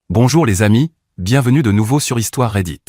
Bonjour les amis, bienvenue de nouveau sur Histoire Reddit.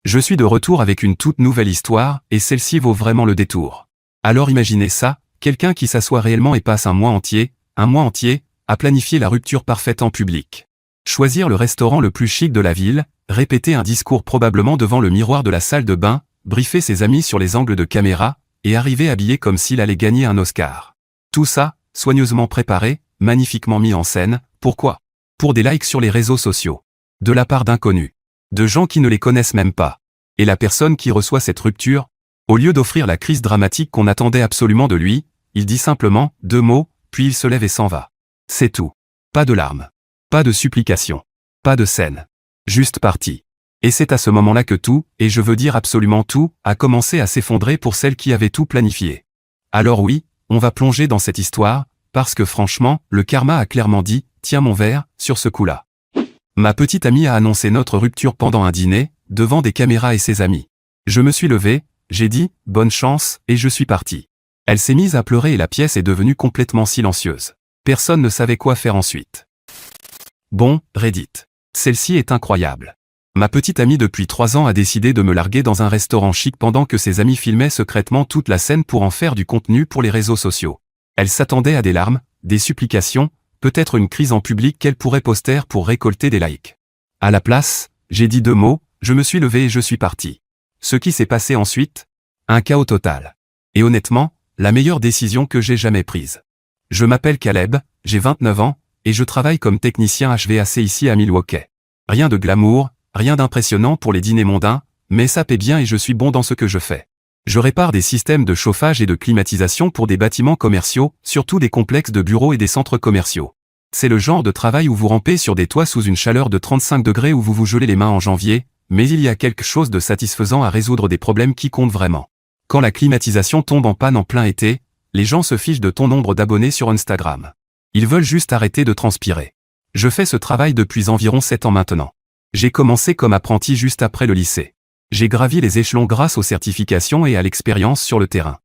Je suis de retour avec une toute nouvelle histoire, et celle-ci vaut vraiment le détour. Alors imaginez ça, quelqu'un qui s'assoit réellement et passe un mois entier, à planifier la rupture parfaite en public. Choisir le restaurant le plus chic de la ville, répéter un discours probablement devant le miroir de la salle de bain, briefer ses amis sur les angles de caméra, et arriver habillé comme s'il allait gagner un Oscar. Tout ça, soigneusement préparé, magnifiquement mis en scène, pourquoi ? Pour des likes sur les réseaux sociaux. De la part d'inconnus. De gens qui ne les connaissent même pas. Et la personne qui reçoit cette rupture, au lieu d'offrir la crise dramatique qu'on attendait absolument de lui, il dit simplement 2 mots, puis il se lève et s'en va. C'est tout. Pas de larmes. Pas de supplications. Pas de scène. Juste parti. Et c'est à ce moment-là que tout, et je veux dire absolument tout, a commencé à s'effondrer pour celle qui avait tout planifié. Alors oui, on va plonger dans cette histoire, parce que franchement, le karma a clairement dit, tiens mon verre, sur ce coup-là. Ma petite amie a annoncé notre rupture pendant un dîner, devant des caméras et ses amis. Je me suis levé, j'ai dit, bonne chance, et je suis parti. Elle s'est mise à pleurer et la pièce est devenue complètement silencieuse. Personne ne savait quoi faire ensuite. Bon, Reddit. Celle-ci est incroyable. Ma petite amie depuis 3 ans a décidé de me larguer dans un restaurant chic pendant que ses amis filmaient secrètement toute la scène pour en faire du contenu pour les réseaux sociaux. Elle s'attendait à des larmes, des supplications, peut-être une crise en public qu'elle pourrait poster pour récolter des likes. À la place, j'ai dit 2 mots, je me suis levé et je suis parti. Ce qui s'est passé ensuite ? Un chaos total. Et honnêtement, la meilleure décision que j'ai jamais prise. Je m'appelle Caleb, j'ai 29 ans, et je travaille comme technicien HVAC ici à Milwaukee. Rien de glamour, rien d'impressionnant pour les dîners mondains, mais ça paie bien et je suis bon dans ce que je fais. Je répare des systèmes de chauffage et de climatisation pour des bâtiments commerciaux, surtout des complexes de bureaux et des centres commerciaux. C'est le genre de travail où vous rampez sur des toits sous une chaleur de 35 degrés où vous vous gelez les mains en janvier, mais il y a quelque chose de satisfaisant à résoudre des problèmes qui comptent vraiment. Quand la climatisation tombe en panne en plein été, les gens se fichent de ton nombre d'abonnés sur Instagram. Ils veulent juste arrêter de transpirer. Je fais ce travail depuis environ 7 ans maintenant. J'ai commencé comme apprenti juste après le lycée. J'ai gravi les échelons grâce aux certifications et à l'expérience sur le terrain.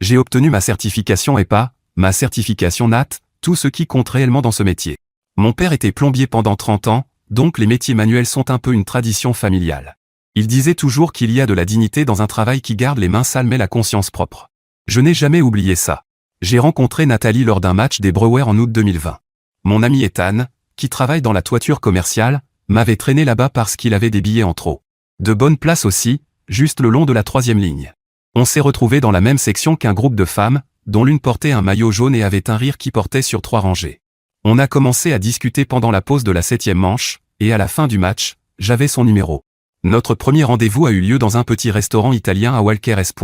J'ai obtenu ma certification EPA, ma certification NAT, tout ce qui compte réellement dans ce métier. Mon père était plombier pendant 30 ans, donc les métiers manuels sont un peu une tradition familiale. Il disait toujours qu'il y a de la dignité dans un travail qui garde les mains sales mais la conscience propre. Je n'ai jamais oublié ça. J'ai rencontré Nathalie lors d'un match des Brewers en août 2020. Mon ami Ethan, qui travaille dans la toiture commerciale, m'avait traîné là-bas parce qu'il avait des billets en trop. De bonnes places aussi, juste le long de la 3e ligne. On s'est retrouvés dans la même section qu'un groupe de femmes, dont l'une portait un maillot jaune et avait un rire qui portait sur 3 rangées. On a commencé à discuter pendant la pause de la 7e manche, et à la fin du match, j'avais son numéro. Notre premier rendez-vous a eu lieu dans un petit restaurant italien à Walker S.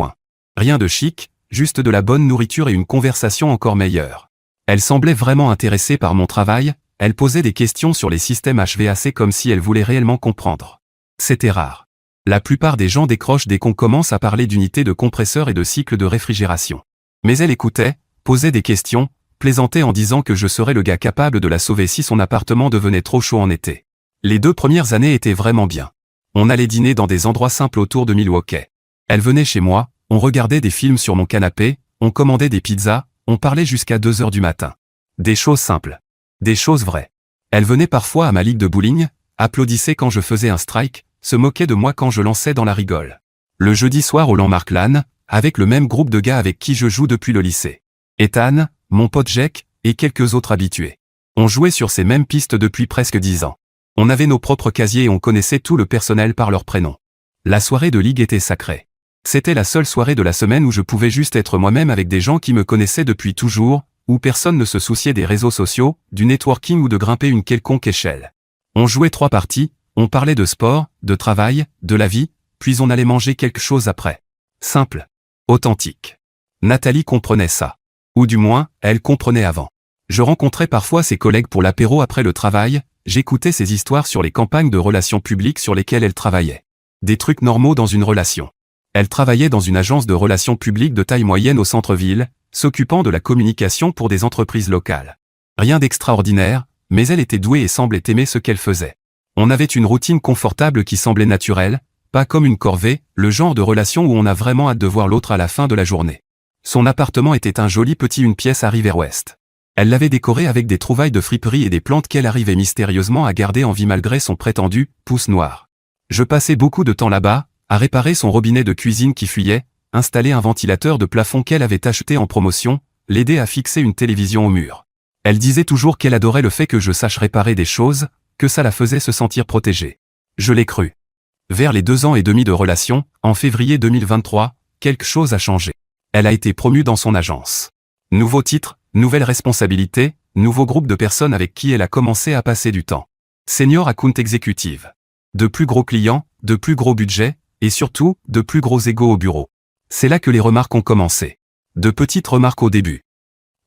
Rien de chic, juste de la bonne nourriture et une conversation encore meilleure. Elle semblait vraiment intéressée par mon travail, elle posait des questions sur les systèmes HVAC comme si elle voulait réellement comprendre. C'était rare. La plupart des gens décrochent dès qu'on commence à parler d'unités de compresseurs et de cycles de réfrigération. Mais elle écoutait, posait des questions, plaisantait en disant que je serais le gars capable de la sauver si son appartement devenait trop chaud en été. Les 2 premières années étaient vraiment bien. On allait dîner dans des endroits simples autour de Milwaukee. Elle venait chez moi, on regardait des films sur mon canapé, on commandait des pizzas, on parlait jusqu'à 2 heures du matin. Des choses simples. Des choses vraies. Elle venait parfois à ma ligue de bowling, applaudissait quand je faisais un strike, se moquait de moi quand je lançais dans la rigole. Le jeudi soir au Landmark LAN, avec le même groupe de gars avec qui je joue depuis le lycée. Ethan, mon pote Jack, et quelques autres habitués. On jouait sur ces mêmes pistes depuis presque 10 ans. On avait nos propres casiers et on connaissait tout le personnel par leur prénom. La soirée de ligue était sacrée. C'était la seule soirée de la semaine où je pouvais juste être moi-même avec des gens qui me connaissaient depuis toujours, où personne ne se souciait des réseaux sociaux, du networking ou de grimper une quelconque échelle. On jouait 3 parties, on parlait de sport, de travail, de la vie, puis on allait manger quelque chose après. Simple. Authentique. Nathalie comprenait ça. Ou du moins, elle comprenait avant. Je rencontrais parfois ses collègues pour l'apéro après le travail, j'écoutais ses histoires sur les campagnes de relations publiques sur lesquelles elle travaillait. Des trucs normaux dans une relation. Elle travaillait dans une agence de relations publiques de taille moyenne au centre-ville, s'occupant de la communication pour des entreprises locales. Rien d'extraordinaire, mais elle était douée et semblait aimer ce qu'elle faisait. On avait une routine confortable qui semblait naturelle, pas comme une corvée, le genre de relation où on a vraiment hâte de voir l'autre à la fin de la journée. Son appartement était un joli petit 1 pièce à River West. Elle l'avait décoré avec des trouvailles de friperie et des plantes qu'elle arrivait mystérieusement à garder en vie malgré son prétendu pouce noir. Je passais beaucoup de temps là-bas, à réparer son robinet de cuisine qui fuyait, installer un ventilateur de plafond qu'elle avait acheté en promotion, l'aider à fixer une télévision au mur. Elle disait toujours qu'elle adorait le fait que je sache réparer des choses, que ça la faisait se sentir protégée. Je l'ai cru. Vers les 2 ans et demi de relation, en février 2023, quelque chose a changé. Elle a été promue dans son agence. Nouveau titre, nouvelle responsabilité, nouveau groupe de personnes avec qui elle a commencé à passer du temps. Senior Account Executive. De plus gros clients, de plus gros budgets, et surtout, de plus gros égos au bureau. C'est là que les remarques ont commencé. De petites remarques au début.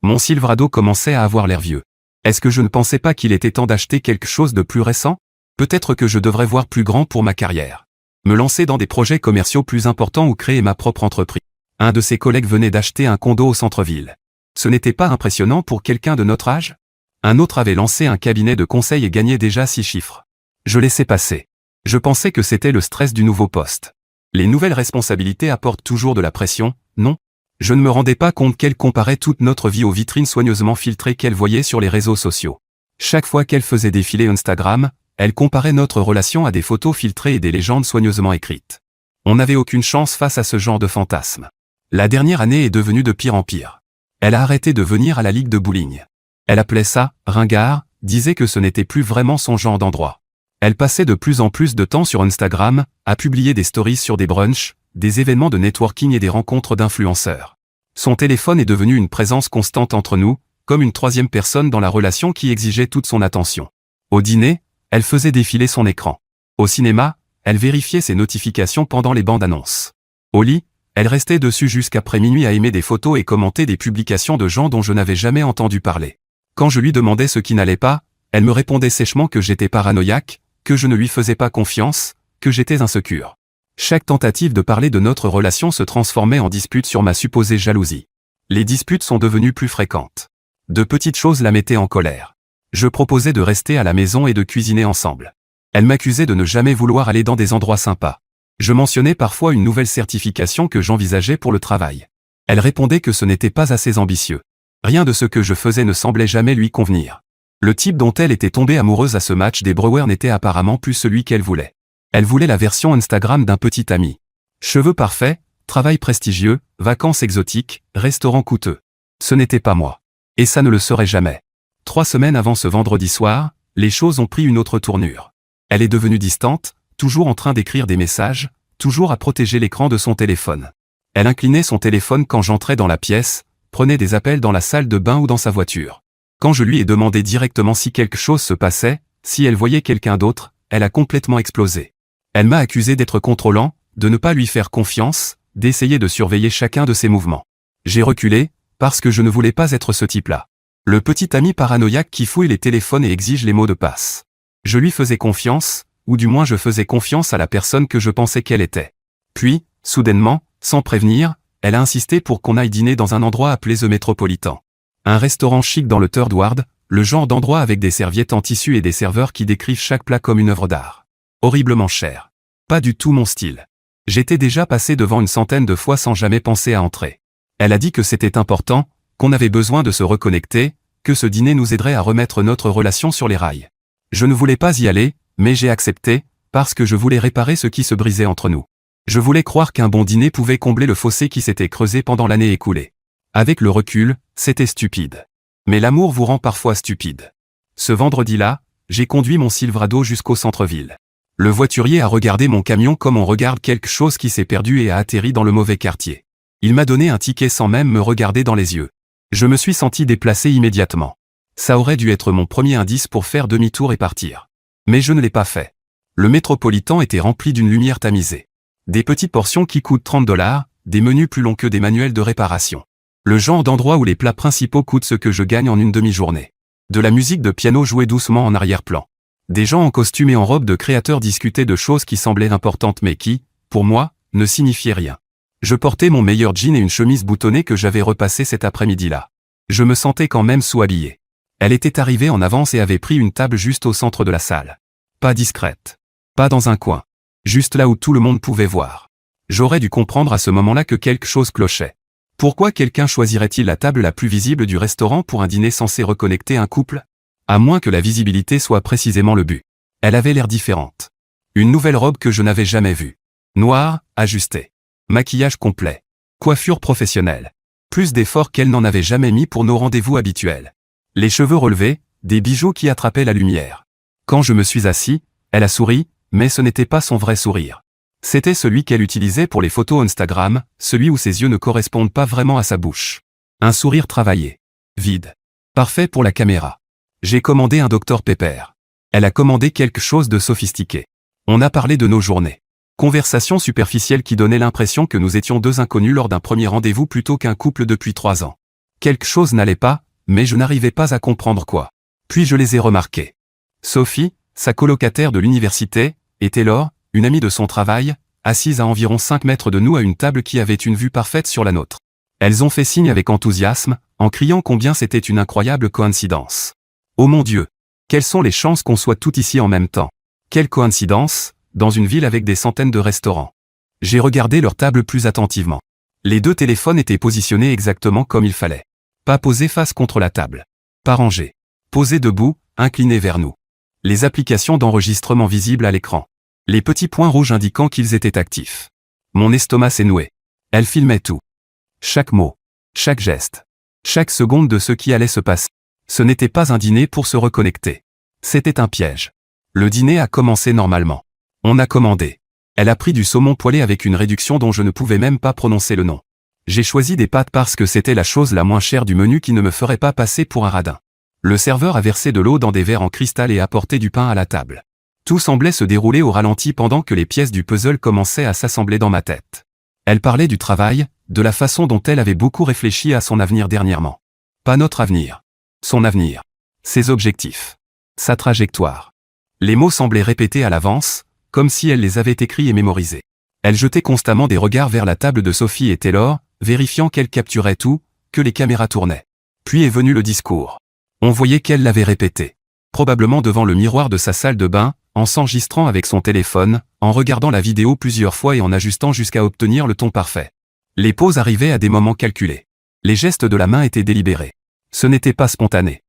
Mon Silverado commençait à avoir l'air vieux. Est-ce que je ne pensais pas qu'il était temps d'acheter quelque chose de plus récent? Peut-être que je devrais voir plus grand pour ma carrière. Me lancer dans des projets commerciaux plus importants ou créer ma propre entreprise. Un de ses collègues venait d'acheter un condo au centre-ville. Ce n'était pas impressionnant pour quelqu'un de notre âge? Un autre avait lancé un cabinet de conseil et gagnait déjà 6 chiffres. Je laissais passer. Je pensais que c'était le stress du nouveau poste. Les nouvelles responsabilités apportent toujours de la pression, non? Je ne me rendais pas compte qu'elle comparait toute notre vie aux vitrines soigneusement filtrées qu'elle voyait sur les réseaux sociaux. Chaque fois qu'elle faisait défiler Instagram, elle comparait notre relation à des photos filtrées et des légendes soigneusement écrites. On n'avait aucune chance face à ce genre de fantasme. La dernière année est devenue de pire en pire. Elle a arrêté de venir à la ligue de bowling. Elle appelait ça « ringard », disait que ce n'était plus vraiment son genre d'endroit. Elle passait de plus en plus de temps sur Instagram, à publier des stories sur des brunchs, des événements de networking et des rencontres d'influenceurs. Son téléphone est devenu une présence constante entre nous, comme une troisième personne dans la relation qui exigeait toute son attention. Au dîner, elle faisait défiler son écran. Au cinéma, elle vérifiait ses notifications pendant les bandes annonces. Au lit, elle restait dessus jusqu'après minuit à aimer des photos et commenter des publications de gens dont je n'avais jamais entendu parler. Quand je lui demandais ce qui n'allait pas, elle me répondait sèchement que j'étais paranoïaque, que je ne lui faisais pas confiance, que j'étais insécure. Chaque tentative de parler de notre relation se transformait en dispute sur ma supposée jalousie. Les disputes sont devenues plus fréquentes. De petites choses la mettaient en colère. Je proposais de rester à la maison et de cuisiner ensemble. Elle m'accusait de ne jamais vouloir aller dans des endroits sympas. Je mentionnais parfois une nouvelle certification que j'envisageais pour le travail. Elle répondait que ce n'était pas assez ambitieux. Rien de ce que je faisais ne semblait jamais lui convenir. Le type dont elle était tombée amoureuse à ce match des Brewers n'était apparemment plus celui qu'elle voulait. Elle voulait la version Instagram d'un petit ami. Cheveux parfaits, travail prestigieux, vacances exotiques, restaurants coûteux. Ce n'était pas moi. Et ça ne le serait jamais. 3 semaines avant ce vendredi soir, les choses ont pris une autre tournure. Elle est devenue distante, toujours en train d'écrire des messages, toujours à protéger l'écran de son téléphone. Elle inclinait son téléphone quand j'entrais dans la pièce, prenait des appels dans la salle de bain ou dans sa voiture. Quand je lui ai demandé directement si quelque chose se passait, si elle voyait quelqu'un d'autre, elle a complètement explosé. Elle m'a accusé d'être contrôlant, de ne pas lui faire confiance, d'essayer de surveiller chacun de ses mouvements. J'ai reculé, parce que je ne voulais pas être ce type-là. Le petit ami paranoïaque qui fouille les téléphones et exige les mots de passe. Je lui faisais confiance, ou du moins je faisais confiance à la personne que je pensais qu'elle était. Puis, soudainement, sans prévenir, elle a insisté pour qu'on aille dîner dans un endroit appelé The Metropolitan. Un restaurant chic dans le Third Ward, le genre d'endroit avec des serviettes en tissu et des serveurs qui décrivent chaque plat comme une œuvre d'art. Horriblement cher. Pas du tout mon style. J'étais déjà passé devant une centaine de fois sans jamais penser à entrer. Elle a dit que c'était important, qu'on avait besoin de se reconnecter, que ce dîner nous aiderait à remettre notre relation sur les rails. Je ne voulais pas y aller, mais j'ai accepté, parce que je voulais réparer ce qui se brisait entre nous. Je voulais croire qu'un bon dîner pouvait combler le fossé qui s'était creusé pendant l'année écoulée. Avec le recul, c'était stupide. Mais l'amour vous rend parfois stupide. Ce vendredi-là, j'ai conduit mon Silverado jusqu'au centre-ville. Le voiturier a regardé mon camion comme on regarde quelque chose qui s'est perdu et a atterri dans le mauvais quartier. Il m'a donné un ticket sans même me regarder dans les yeux. Je me suis senti déplacé immédiatement. Ça aurait dû être mon premier indice pour faire demi-tour et partir. Mais je ne l'ai pas fait. Le Métropolitan était rempli d'une lumière tamisée. Des petites portions qui coûtent 30 $, des menus plus longs que des manuels de réparation. Le genre d'endroit où les plats principaux coûtent ce que je gagne en une demi-journée. De la musique de piano jouée doucement en arrière-plan. Des gens en costume et en robe de créateurs discutaient de choses qui semblaient importantes mais qui, pour moi, ne signifiaient rien. Je portais mon meilleur jean et une chemise boutonnée que j'avais repassée cet après-midi-là. Je me sentais quand même sous-habillé. Elle était arrivée en avance et avait pris une table juste au centre de la salle. Pas discrète. Pas dans un coin. Juste là où tout le monde pouvait voir. J'aurais dû comprendre à ce moment-là que quelque chose clochait. Pourquoi quelqu'un choisirait-il la table la plus visible du restaurant pour un dîner censé reconnecter un couple? À moins que la visibilité soit précisément le but. Elle avait l'air différente. Une nouvelle robe que je n'avais jamais vue. Noire, ajustée. Maquillage complet. Coiffure professionnelle. Plus d'efforts qu'elle n'en avait jamais mis pour nos rendez-vous habituels. Les cheveux relevés, des bijoux qui attrapaient la lumière. Quand je me suis assis, elle a souri, mais ce n'était pas son vrai sourire. C'était celui qu'elle utilisait pour les photos Instagram, celui où ses yeux ne correspondent pas vraiment à sa bouche. Un sourire travaillé. Vide. Parfait pour la caméra. J'ai commandé un Dr Pepper. Elle a commandé quelque chose de sophistiqué. On a parlé de nos journées. Conversation superficielle qui donnait l'impression que nous étions deux inconnus lors d'un premier rendez-vous plutôt qu'un couple depuis 3 ans. Quelque chose n'allait pas, mais je n'arrivais pas à comprendre quoi. Puis je les ai remarqués. Sophie, sa colocataire de l'université, et Taylor, une amie de son travail, assise à environ 5 mètres de nous à une table qui avait une vue parfaite sur la nôtre. Elles ont fait signe avec enthousiasme, en criant combien c'était une incroyable coïncidence. Oh mon Dieu! Quelles sont les chances qu'on soit tout ici en même temps? Quelle coïncidence, dans une ville avec des centaines de restaurants. J'ai regardé leur table plus attentivement. Les 2 téléphones étaient positionnés exactement comme il fallait. Pas posés face contre la table. Pas rangés. Posés debout, inclinés vers nous. Les applications d'enregistrement visibles à l'écran. Les petits points rouges indiquant qu'ils étaient actifs. Mon estomac s'est noué. Elle filmait tout. Chaque mot. Chaque geste. Chaque seconde de ce qui allait se passer. Ce n'était pas un dîner pour se reconnecter. C'était un piège. Le dîner a commencé normalement. On a commandé. Elle a pris du saumon poêlé avec une réduction dont je ne pouvais même pas prononcer le nom. J'ai choisi des pâtes parce que c'était la chose la moins chère du menu qui ne me ferait pas passer pour un radin. Le serveur a versé de l'eau dans des verres en cristal et apporté du pain à la table. Tout semblait se dérouler au ralenti pendant que les pièces du puzzle commençaient à s'assembler dans ma tête. Elle parlait du travail, de la façon dont elle avait beaucoup réfléchi à son avenir dernièrement. Pas notre avenir. Son avenir. Ses objectifs. Sa trajectoire. Les mots semblaient répétés à l'avance, comme si elle les avait écrits et mémorisés. Elle jetait constamment des regards vers la table de Sophie et Taylor, vérifiant qu'elle capturait tout, que les caméras tournaient. Puis est venu le discours. On voyait qu'elle l'avait répété. Probablement devant le miroir de sa salle de bain, en s'enregistrant avec son téléphone, en regardant la vidéo plusieurs fois et en ajustant jusqu'à obtenir le ton parfait. Les pauses arrivaient à des moments calculés. Les gestes de la main étaient délibérés. Ce n'était pas spontané.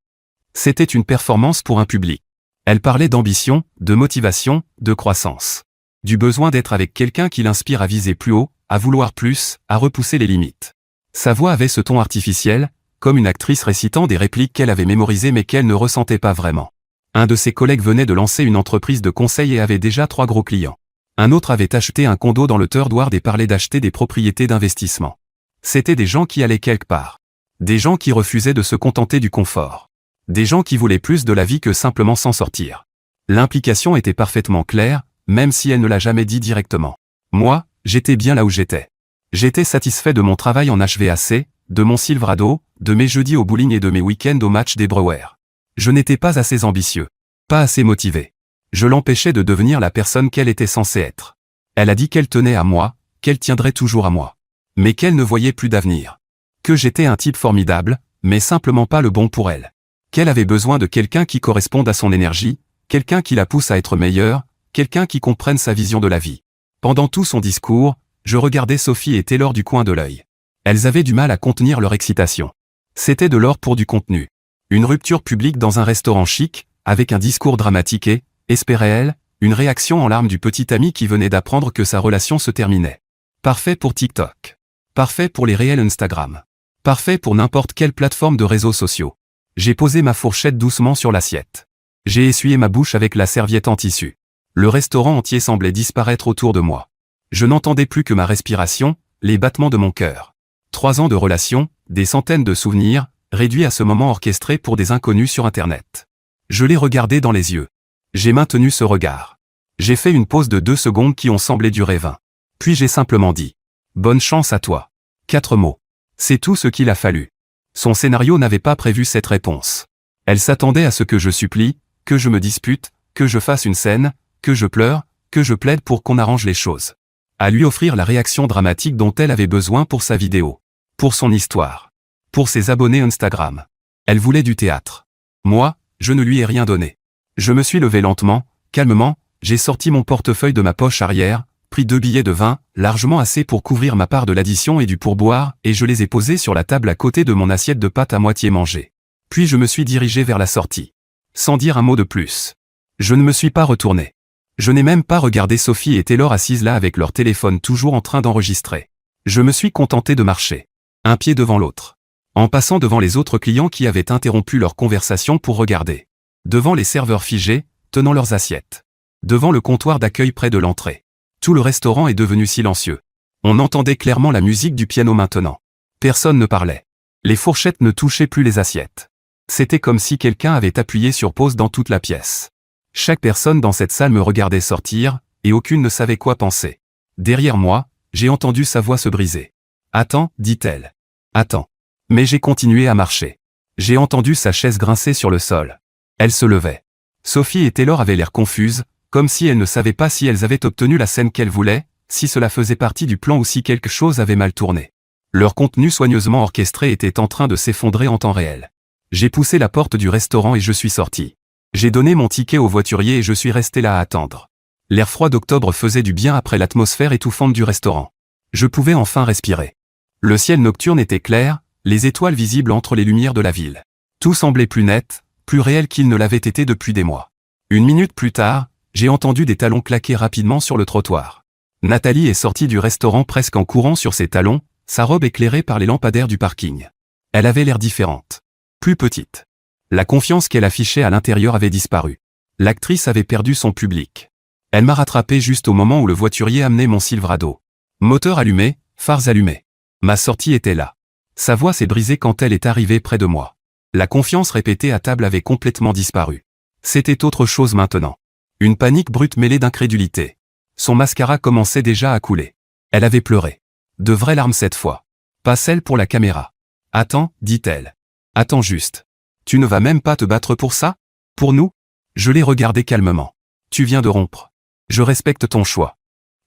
C'était une performance pour un public. Elle parlait d'ambition, de motivation, de croissance. Du besoin d'être avec quelqu'un qui l'inspire à viser plus haut, à vouloir plus, à repousser les limites. Sa voix avait ce ton artificiel, comme une actrice récitant des répliques qu'elle avait mémorisées mais qu'elle ne ressentait pas vraiment. Un de ses collègues venait de lancer une entreprise de conseil et avait déjà 3 gros clients. Un autre avait acheté un condo dans le Third Ward et parlait d'acheter des propriétés d'investissement. C'étaient des gens qui allaient quelque part. Des gens qui refusaient de se contenter du confort. Des gens qui voulaient plus de la vie que simplement s'en sortir. L'implication était parfaitement claire, même si elle ne l'a jamais dit directement. Moi, j'étais bien là où j'étais. J'étais satisfait de mon travail en HVAC, de mon Silverado, de mes jeudis au bowling et de mes week-ends au match des Brewers. Je n'étais pas assez ambitieux. Pas assez motivé. Je l'empêchais de devenir la personne qu'elle était censée être. Elle a dit qu'elle tenait à moi, qu'elle tiendrait toujours à moi. Mais qu'elle ne voyait plus d'avenir. Que j'étais un type formidable, mais simplement pas le bon pour elle. Qu'elle avait besoin de quelqu'un qui corresponde à son énergie, quelqu'un qui la pousse à être meilleure, quelqu'un qui comprenne sa vision de la vie. Pendant tout son discours, je regardais Sophie et Taylor du coin de l'œil. Elles avaient du mal à contenir leur excitation. C'était de l'or pour du contenu. Une rupture publique dans un restaurant chic, avec un discours dramatique et, espérait-elle, une réaction en larmes du petit ami qui venait d'apprendre que sa relation se terminait. Parfait pour TikTok. Parfait pour les réels Instagram. Parfait pour n'importe quelle plateforme de réseaux sociaux. J'ai posé ma fourchette doucement sur l'assiette. J'ai essuyé ma bouche avec la serviette en tissu. Le restaurant entier semblait disparaître autour de moi. Je n'entendais plus que ma respiration, les battements de mon cœur. 3 ans de relation, des centaines de souvenirs, réduits à ce moment orchestré pour des inconnus sur Internet. Je l'ai regardé dans les yeux. J'ai maintenu ce regard. J'ai fait une pause de 2 secondes qui ont semblé durer 20. Puis j'ai simplement dit « Bonne chance à toi ». 4 mots. C'est tout ce qu'il a fallu. Son scénario n'avait pas prévu cette réponse. Elle s'attendait à ce que je supplie, que je me dispute, que je fasse une scène, que je pleure, que je plaide pour qu'on arrange les choses. À lui offrir la réaction dramatique dont elle avait besoin pour sa vidéo. Pour son histoire. Pour ses abonnés Instagram. Elle voulait du théâtre. Moi, je ne lui ai rien donné. Je me suis levé lentement, calmement, j'ai sorti mon portefeuille de ma poche arrière, pris 2 billets de 20, largement assez pour couvrir ma part de l'addition et du pourboire, et je les ai posés sur la table à côté de mon assiette de pâtes à moitié mangée. Puis je me suis dirigé vers la sortie. Sans dire un mot de plus. Je ne me suis pas retourné. Je n'ai même pas regardé Sophie et Taylor assises là avec leur téléphone toujours en train d'enregistrer. Je me suis contenté de marcher. Un pied devant l'autre. En passant devant les autres clients qui avaient interrompu leur conversation pour regarder. Devant les serveurs figés, tenant leurs assiettes. Devant le comptoir d'accueil près de l'entrée. Tout le restaurant est devenu silencieux. On entendait clairement la musique du piano maintenant. Personne ne parlait. Les fourchettes ne touchaient plus les assiettes. C'était comme si quelqu'un avait appuyé sur pause dans toute la pièce. Chaque personne dans cette salle me regardait sortir, et aucune ne savait quoi penser. Derrière moi, j'ai entendu sa voix se briser. « Attends, dit-elle. Attends. » Mais j'ai continué à marcher. J'ai entendu sa chaise grincer sur le sol. Elle se levait. Sophie et Taylor avaient l'air confuses, comme si elles ne savaient pas si elles avaient obtenu la scène qu'elles voulaient, si cela faisait partie du plan ou si quelque chose avait mal tourné. Leur contenu soigneusement orchestré était en train de s'effondrer en temps réel. J'ai poussé la porte du restaurant et je suis sorti. J'ai donné mon ticket au voiturier et je suis resté là à attendre. L'air froid d'octobre faisait du bien après l'atmosphère étouffante du restaurant. Je pouvais enfin respirer. Le ciel nocturne était clair, les étoiles visibles entre les lumières de la ville. Tout semblait plus net, plus réel qu'il ne l'avait été depuis des mois. Une minute plus tard, j'ai entendu des talons claquer rapidement sur le trottoir. Nathalie est sortie du restaurant presque en courant sur ses talons, sa robe éclairée par les lampadaires du parking. Elle avait l'air différente. Plus petite. La confiance qu'elle affichait à l'intérieur avait disparu. L'actrice avait perdu son public. Elle m'a rattrapé juste au moment où le voiturier amenait mon Silverado. Moteur allumé, phares allumés. Ma sortie était là. Sa voix s'est brisée quand elle est arrivée près de moi. La confiance répétée à table avait complètement disparu. C'était autre chose maintenant. Une panique brute mêlée d'incrédulité. Son mascara commençait déjà à couler. Elle avait pleuré. De vraies larmes cette fois. Pas celles pour la caméra. « Attends, dit-elle. Attends juste. Tu ne vas même pas te battre pour ça? Pour nous? » Je l'ai regardé calmement. « Tu viens de rompre. Je respecte ton choix. »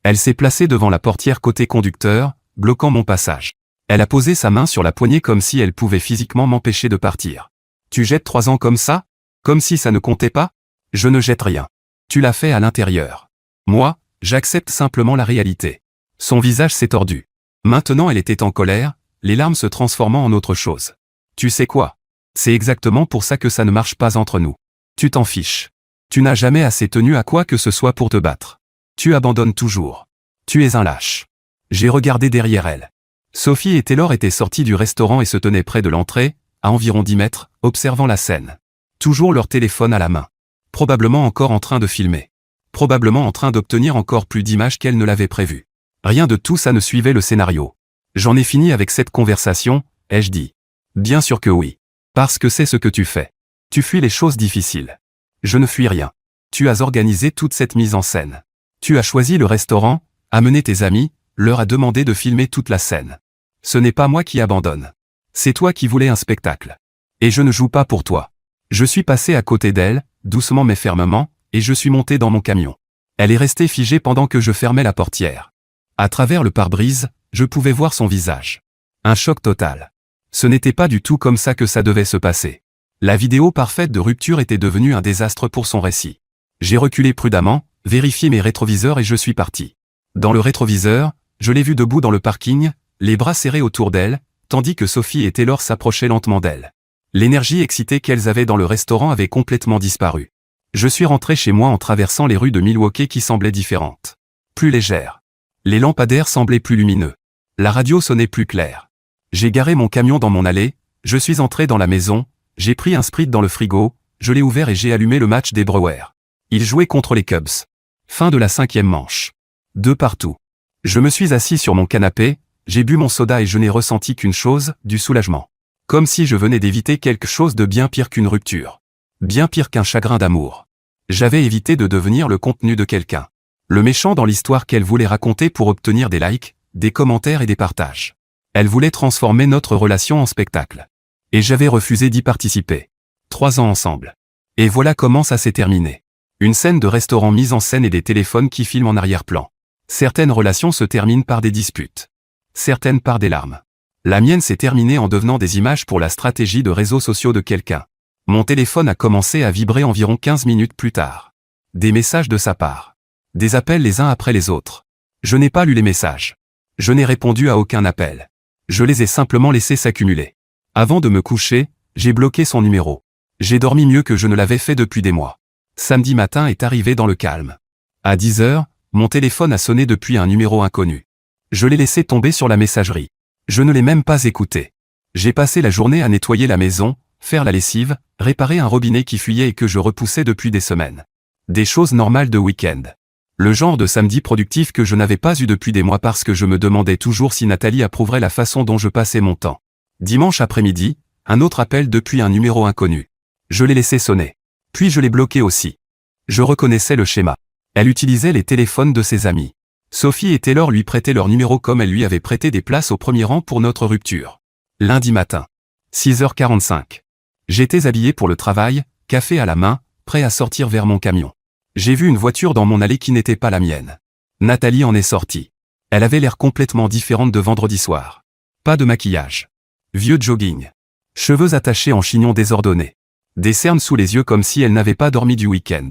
Elle s'est placée devant la portière côté conducteur, bloquant mon passage. Elle a posé sa main sur la poignée comme si elle pouvait physiquement m'empêcher de partir. « Tu jettes 3 ans comme ça? Comme si ça ne comptait pas? » Je ne jette rien. Tu l'as fait à l'intérieur. Moi, j'accepte simplement la réalité. Son visage s'est tordu. Maintenant elle était en colère, les larmes se transformant en autre chose. Tu sais quoi? C'est exactement pour ça que ça ne marche pas entre nous. Tu t'en fiches. Tu n'as jamais assez tenu à quoi que ce soit pour te battre. Tu abandonnes toujours. Tu es un lâche. J'ai regardé derrière elle. Sophie et Taylor étaient sortis du restaurant et se tenaient près de l'entrée, à environ 10 mètres, observant la scène. Toujours leur téléphone à la main. Probablement encore en train de filmer. Probablement en train d'obtenir encore plus d'images qu'elles ne l'avaient prévu. Rien de tout ça ne suivait le scénario. J'en ai fini avec cette conversation, ai-je dit. Bien sûr que oui. Parce que c'est ce que tu fais. Tu fuis les choses difficiles. Je ne fuis rien. Tu as organisé toute cette mise en scène. Tu as choisi le restaurant, amené tes amis, leur as demandé de filmer toute la scène. Ce n'est pas moi qui abandonne. C'est toi qui voulais un spectacle. Et je ne joue pas pour toi. Je suis passé à côté d'elle, doucement mais fermement, et je suis monté dans mon camion. Elle est restée figée pendant que je fermais la portière. À travers le pare-brise, je pouvais voir son visage. Un choc total. Ce n'était pas du tout comme ça que ça devait se passer. La vidéo parfaite de rupture était devenue un désastre pour son récit. J'ai reculé prudemment, vérifié mes rétroviseurs et je suis parti. Dans le rétroviseur, je l'ai vue debout dans le parking, les bras serrés autour d'elle, tandis que Sophie et Taylor s'approchaient lentement d'elle. L'énergie excitée qu'elles avaient dans le restaurant avait complètement disparu. Je suis rentré chez moi en traversant les rues de Milwaukee qui semblaient différentes. Plus légères. Les lampadaires semblaient plus lumineux. La radio sonnait plus claire. J'ai garé mon camion dans mon allée, je suis entré dans la maison, j'ai pris un Sprite dans le frigo, je l'ai ouvert et j'ai allumé le match des Brewers. Ils jouaient contre les Cubs. Fin de la 5e manche. 2 partout. Je me suis assis sur mon canapé, j'ai bu mon soda et je n'ai ressenti qu'une chose, du soulagement. Comme si je venais d'éviter quelque chose de bien pire qu'une rupture. Bien pire qu'un chagrin d'amour. J'avais évité de devenir le contenu de quelqu'un. Le méchant dans l'histoire qu'elle voulait raconter pour obtenir des likes, des commentaires et des partages. Elle voulait transformer notre relation en spectacle. Et j'avais refusé d'y participer. 3 ans ensemble. Et voilà comment ça s'est terminé. Une scène de restaurant mise en scène et des téléphones qui filment en arrière-plan. Certaines relations se terminent par des disputes. Certaines par des larmes. La mienne s'est terminée en devenant des images pour la stratégie de réseaux sociaux de quelqu'un. Mon téléphone a commencé à vibrer environ 15 minutes plus tard. Des messages de sa part. Des appels les uns après les autres. Je n'ai pas lu les messages. Je n'ai répondu à aucun appel. Je les ai simplement laissés s'accumuler. Avant de me coucher, j'ai bloqué son numéro. J'ai dormi mieux que je ne l'avais fait depuis des mois. Samedi matin est arrivé dans le calme. À 10 heures, mon téléphone a sonné depuis un numéro inconnu. Je l'ai laissé tomber sur la messagerie. Je ne l'ai même pas écouté. J'ai passé la journée à nettoyer la maison, faire la lessive, réparer un robinet qui fuyait et que je repoussais depuis des semaines. Des choses normales de week-end. Le genre de samedi productif que je n'avais pas eu depuis des mois parce que je me demandais toujours si Nathalie approuverait la façon dont je passais mon temps. Dimanche après-midi, un autre appel depuis un numéro inconnu. Je l'ai laissé sonner. Puis je l'ai bloqué aussi. Je reconnaissais le schéma. Elle utilisait les téléphones de ses amis. Sophie et Taylor lui prêtaient leur numéro comme elle lui avait prêté des places au premier rang pour notre rupture. Lundi matin. 6h45. J'étais habillé pour le travail, café à la main, prêt à sortir vers mon camion. J'ai vu une voiture dans mon allée qui n'était pas la mienne. Nathalie en est sortie. Elle avait l'air complètement différente de vendredi soir. Pas de maquillage. Vieux jogging. Cheveux attachés en chignon désordonné. Des cernes sous les yeux comme si elle n'avait pas dormi du week-end.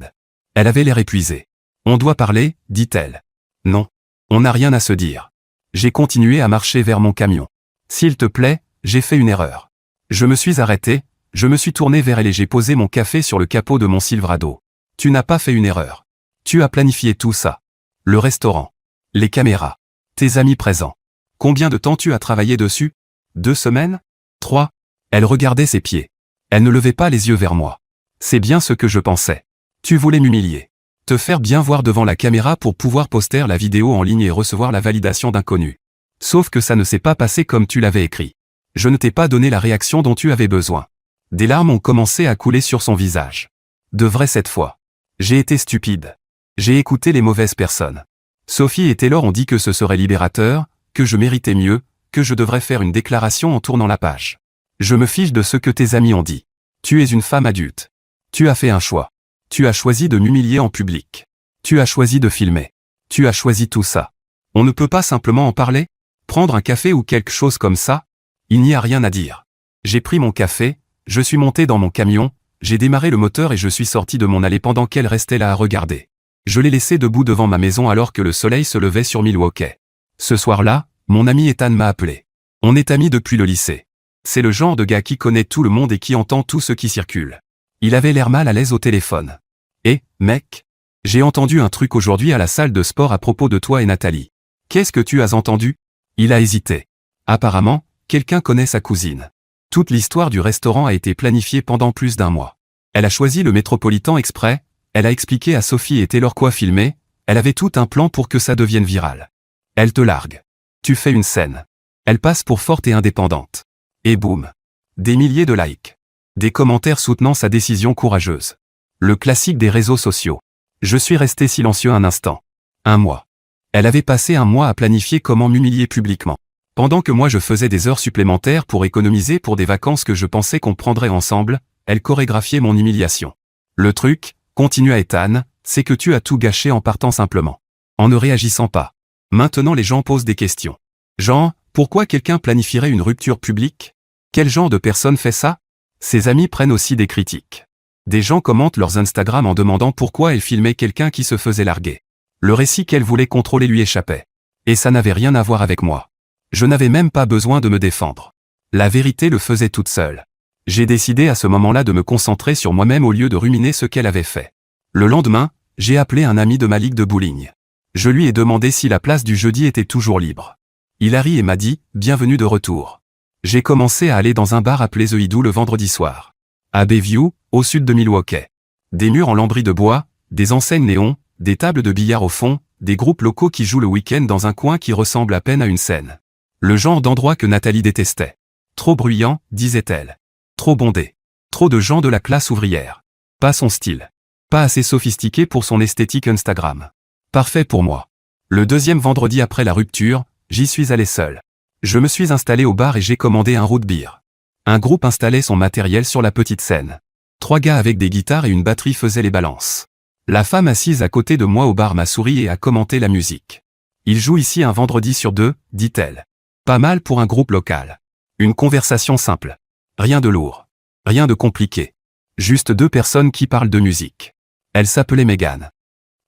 Elle avait l'air épuisée. On doit parler, dit-elle. Non. On n'a rien à se dire. J'ai continué à marcher vers mon camion. S'il te plaît, j'ai fait une erreur. Je me suis arrêté, je me suis tourné vers elle et j'ai posé mon café sur le capot de mon Silverado. Tu n'as pas fait une erreur. Tu as planifié tout ça. Le restaurant. Les caméras. Tes amis présents. Combien de temps tu as travaillé dessus? 2 semaines? 3? Elle regardait ses pieds. Elle ne levait pas les yeux vers moi. C'est bien ce que je pensais. Tu voulais m'humilier. Te faire bien voir devant la caméra pour pouvoir poster la vidéo en ligne et recevoir la validation d'inconnus. Sauf que ça ne s'est pas passé comme tu l'avais écrit. Je ne t'ai pas donné la réaction dont tu avais besoin. Des larmes ont commencé à couler sur son visage. De vrai cette fois. J'ai été stupide. J'ai écouté les mauvaises personnes. Sophie et Taylor ont dit que ce serait libérateur, que je méritais mieux, que je devrais faire une déclaration en tournant la page. Je me fiche de ce que tes amis ont dit. Tu es une femme adulte. Tu as fait un choix. Tu as choisi de m'humilier en public. Tu as choisi de filmer. Tu as choisi tout ça. On ne peut pas simplement en parler? Prendre un café ou quelque chose comme ça? Il n'y a rien à dire. J'ai pris mon café, je suis monté dans mon camion, j'ai démarré le moteur et je suis sorti de mon allée pendant qu'elle restait là à regarder. Je l'ai laissée debout devant ma maison alors que le soleil se levait sur Milwaukee. Ce soir-là, mon ami Ethan m'a appelé. On est amis depuis le lycée. C'est le genre de gars qui connaît tout le monde et qui entend tout ce qui circule. Il avait l'air mal à l'aise au téléphone. Eh, mec, j'ai entendu un truc aujourd'hui à la salle de sport à propos de toi et Nathalie. Qu'est-ce que tu as entendu? Il a hésité. Apparemment, quelqu'un connaît sa cousine. Toute l'histoire du restaurant a été planifiée pendant plus d'1 mois. Elle a choisi le Métropolitan exprès, elle a expliqué à Sophie et Taylor quoi filmer, elle avait tout un plan pour que ça devienne viral. Elle te largue. Tu fais une scène. Elle passe pour forte et indépendante. Et boum. Des milliers de likes. Des commentaires soutenant sa décision courageuse. Le classique des réseaux sociaux. Je suis resté silencieux un instant. 1 mois. Elle avait passé 1 mois à planifier comment m'humilier publiquement. Pendant que moi je faisais des heures supplémentaires pour économiser pour des vacances que je pensais qu'on prendrait ensemble, elle chorégraphiait mon humiliation. Le truc, continua Ethan, c'est que tu as tout gâché en partant simplement. En ne réagissant pas. Maintenant les gens posent des questions. Genre, pourquoi quelqu'un planifierait une rupture publique? Quel genre de personne fait ça? Ses amis prennent aussi des critiques. Des gens commentent leurs Instagram en demandant pourquoi elle filmait quelqu'un qui se faisait larguer. Le récit qu'elle voulait contrôler lui échappait. Et ça n'avait rien à voir avec moi. Je n'avais même pas besoin de me défendre. La vérité le faisait toute seule. J'ai décidé à ce moment-là de me concentrer sur moi-même au lieu de ruminer ce qu'elle avait fait. Le lendemain, j'ai appelé un ami de ma ligue de bowling. Je lui ai demandé si la place du jeudi était toujours libre. Il a ri et m'a dit « Bienvenue de retour ». J'ai commencé à aller dans un bar appelé The Idou le vendredi soir. À Bayview, au sud de Milwaukee. Des murs en lambris de bois, des enseignes néons, des tables de billard au fond, des groupes locaux qui jouent le week-end dans un coin qui ressemble à peine à une scène. Le genre d'endroit que Nathalie détestait. Trop bruyant, disait-elle. Trop bondé. Trop de gens de la classe ouvrière. Pas son style. Pas assez sophistiqué pour son esthétique Instagram. Parfait pour moi. Le deuxième vendredi après la rupture, j'y suis allé seul. Je me suis installé au bar et j'ai commandé un root beer. Un groupe installait son matériel sur la petite scène. 3 gars avec des guitares et une batterie faisaient les balances. La femme assise à côté de moi au bar m'a souri et a commenté la musique. Il joue ici un vendredi sur 2, dit-elle. Pas mal pour un groupe local. Une conversation simple. Rien de lourd. Rien de compliqué. Juste 2 personnes qui parlent de musique. Elle s'appelait Megan.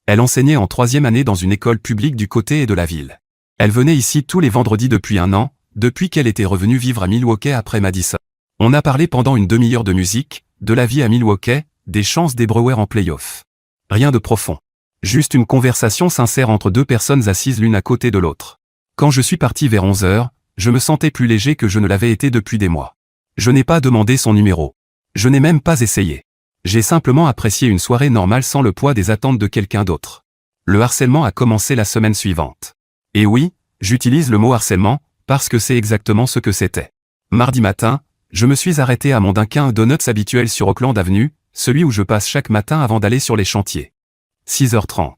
Elle enseignait en 3e année dans une école publique du côté de la ville. Elle venait ici tous les vendredis depuis 1 an, depuis qu'elle était revenue vivre à Milwaukee après Madison. On a parlé pendant une demi-heure de musique, de la vie à Milwaukee, des chances des Brewers en play-off. Rien de profond. Juste une conversation sincère entre deux personnes assises l'une à côté de l'autre. Quand je suis parti vers 11 heures, je me sentais plus léger que je ne l'avais été depuis des mois. Je n'ai pas demandé son numéro. Je n'ai même pas essayé. J'ai simplement apprécié une soirée normale sans le poids des attentes de quelqu'un d'autre. Le harcèlement a commencé la semaine suivante. Et oui, j'utilise le mot harcèlement, parce que c'est exactement ce que c'était. Mardi matin, je me suis arrêté à mon Dunkin' Donuts habituel sur Oakland Avenue, celui où je passe chaque matin avant d'aller sur les chantiers. 6h30.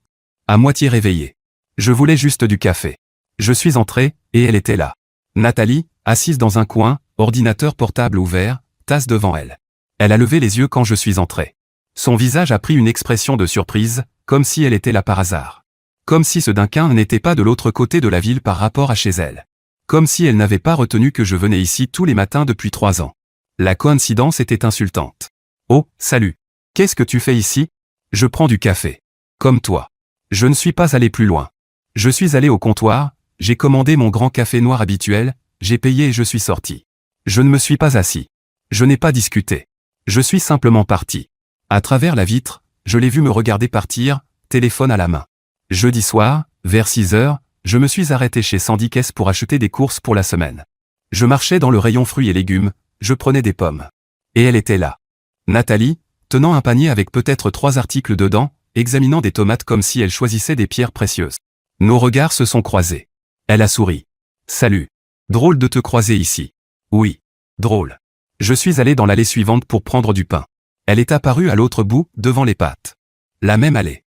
À moitié réveillé. Je voulais juste du café. Je suis entré, et elle était là. Nathalie, assise dans un coin, ordinateur portable ouvert, tasse devant elle. Elle a levé les yeux quand je suis entré. Son visage a pris une expression de surprise, comme si elle était là par hasard. Comme si ce Dunkin' n'était pas de l'autre côté de la ville par rapport à chez elle. Comme si elle n'avait pas retenu que je venais ici tous les matins depuis 3 ans. La coïncidence était insultante. Oh, salut. Qu'est-ce que tu fais ici? Je prends du café. Comme toi. Je ne suis pas allé plus loin. Je suis allé au comptoir, j'ai commandé mon grand café noir habituel, j'ai payé et je suis sorti. Je ne me suis pas assis. Je n'ai pas discuté. Je suis simplement parti. À travers la vitre, je l'ai vu me regarder partir, téléphone à la main. Jeudi soir, vers 6 heures, je me suis arrêté chez Sandy Kess pour acheter des courses pour la semaine. Je marchais dans le rayon fruits et légumes, je prenais des pommes. Et elle était là. Nathalie, tenant un panier avec peut-être 3 articles dedans, examinant des tomates comme si elle choisissait des pierres précieuses. Nos regards se sont croisés. Elle a souri. Salut. Drôle de te croiser ici. Oui. Drôle. Je suis allé dans l'allée suivante pour prendre du pain. Elle est apparue à l'autre bout, devant les pâtes. La même allée.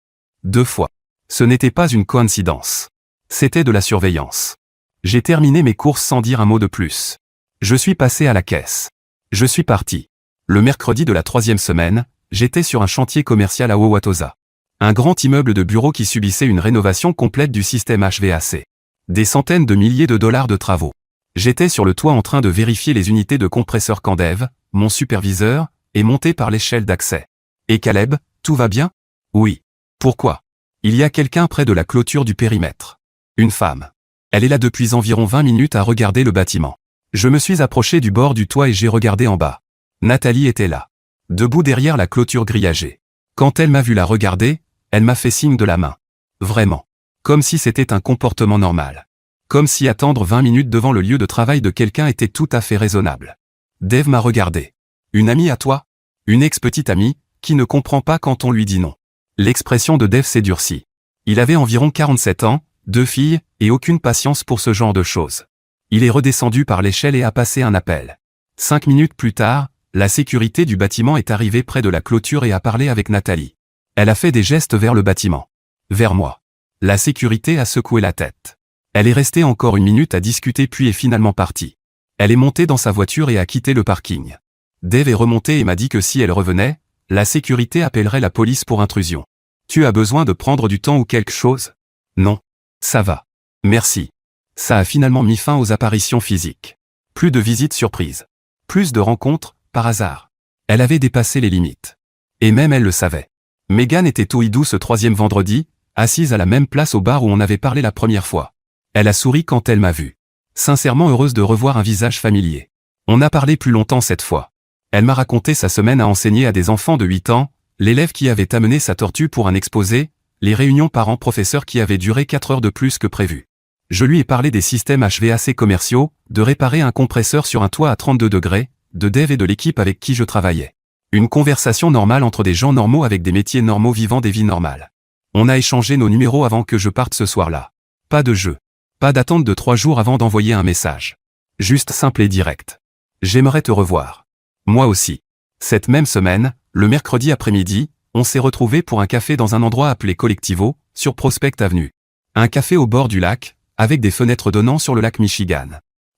2 fois. Ce n'était pas une coïncidence. C'était de la surveillance. J'ai terminé mes courses sans dire un mot de plus. Je suis passé à la caisse. Je suis parti. Le mercredi de la 3e semaine, j'étais sur un chantier commercial à Wauwatosa. Un grand immeuble de bureaux qui subissait une rénovation complète du système HVAC. Des centaines de milliers de dollars de travaux. J'étais sur le toit en train de vérifier les unités de compresseur Candev, mon superviseur, est monté par l'échelle d'accès. Et Caleb, tout va bien? Oui. Pourquoi? Il y a quelqu'un près de la clôture du périmètre. Une femme. Elle est là depuis environ 20 minutes à regarder le bâtiment. Je me suis approché du bord du toit et j'ai regardé en bas. Nathalie était là. Debout derrière la clôture grillagée. Quand elle m'a vu la regarder, elle m'a fait signe de la main. Vraiment. Comme si c'était un comportement normal. Comme si attendre 20 minutes devant le lieu de travail de quelqu'un était tout à fait raisonnable. Dave m'a regardé. Une amie à toi? Une ex-petite amie, qui ne comprend pas quand on lui dit non. L'expression de Dave s'est durcie. Il avait environ 47 ans, 2 filles, et aucune patience pour ce genre de choses. Il est redescendu par l'échelle et a passé un appel. 5 minutes plus tard, la sécurité du bâtiment est arrivée près de la clôture et a parlé avec Nathalie. Elle a fait des gestes vers le bâtiment. Vers moi. La sécurité a secoué la tête. Elle est restée encore 1 minute à discuter puis est finalement partie. Elle est montée dans sa voiture et a quitté le parking. Dave est remonté et m'a dit que si elle revenait, la sécurité appellerait la police pour intrusion. Tu as besoin de prendre du temps ou quelque chose? Non. Ça va. Merci. Ça a finalement mis fin aux apparitions physiques. Plus de visites surprises. Plus de rencontres, par hasard. Elle avait dépassé les limites. Et même elle le savait. Megan était tout hidou ce 3e vendredi, assise à la même place au bar où on avait parlé la première fois. Elle a souri quand elle m'a vu. Sincèrement heureuse de revoir un visage familier. On a parlé plus longtemps cette fois. Elle m'a raconté sa semaine à enseigner à des enfants de 8 ans, l'élève qui avait amené sa tortue pour un exposé, les réunions parents-professeurs qui avaient duré 4 heures de plus que prévu. Je lui ai parlé des systèmes HVAC commerciaux, de réparer un compresseur sur un toit à 32 degrés, de Dave et de l'équipe avec qui je travaillais. Une conversation normale entre des gens normaux avec des métiers normaux vivant des vies normales. On a échangé nos numéros avant que je parte ce soir-là. Pas de jeu. Pas d'attente de 3 jours avant d'envoyer un message. Juste simple et direct. J'aimerais te revoir. Moi aussi. Cette même semaine, le mercredi après-midi, on s'est retrouvés pour un café dans un endroit appelé Collectivo, sur Prospect Avenue. Un café au bord du lac, avec des fenêtres donnant sur le lac Michigan.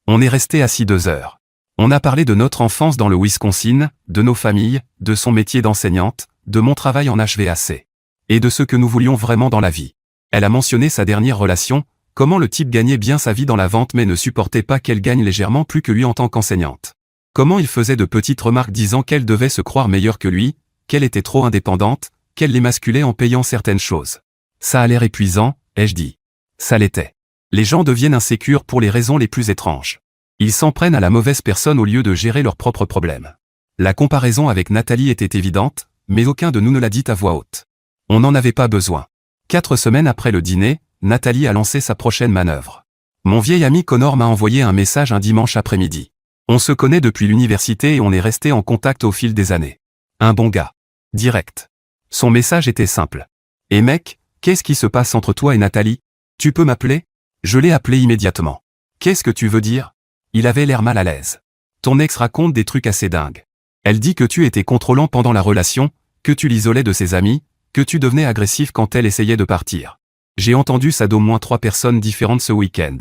On est resté assis 2 heures. On a parlé de notre enfance dans le Wisconsin, de nos familles, de son métier d'enseignante, de mon travail en HVAC. Et de ce que nous voulions vraiment dans la vie. Elle a mentionné sa dernière relation, comment le type gagnait bien sa vie dans la vente mais ne supportait pas qu'elle gagne légèrement plus que lui en tant qu'enseignante. Comment il faisait de petites remarques disant qu'elle devait se croire meilleure que lui, qu'elle était trop indépendante, qu'elle l'émasculait en payant certaines choses. Ça a l'air épuisant, ai-je dit. Ça l'était. Les gens deviennent insécures pour les raisons les plus étranges. Ils s'en prennent à la mauvaise personne au lieu de gérer leurs propres problèmes. La comparaison avec Nathalie était évidente, mais aucun de nous ne l'a dit à voix haute. On n'en avait pas besoin. 4 semaines après le dîner, Nathalie a lancé sa prochaine manœuvre. Mon vieil ami Connor m'a envoyé un message un dimanche après-midi. On se connaît depuis l'université et on est resté en contact au fil des années. Un bon gars. Direct. Son message était simple. « Et mec, qu'est-ce qui se passe entre toi et Nathalie? Tu peux m'appeler ?» Je l'ai appelé immédiatement. « Qu'est-ce que tu veux dire ?» Il avait l'air mal à l'aise. « Ton ex raconte des trucs assez dingues. Elle dit que tu étais contrôlant pendant la relation, que tu l'isolais de ses amis, que tu devenais agressif quand elle essayait de partir. J'ai entendu ça d'au moins 3 personnes différentes ce week-end.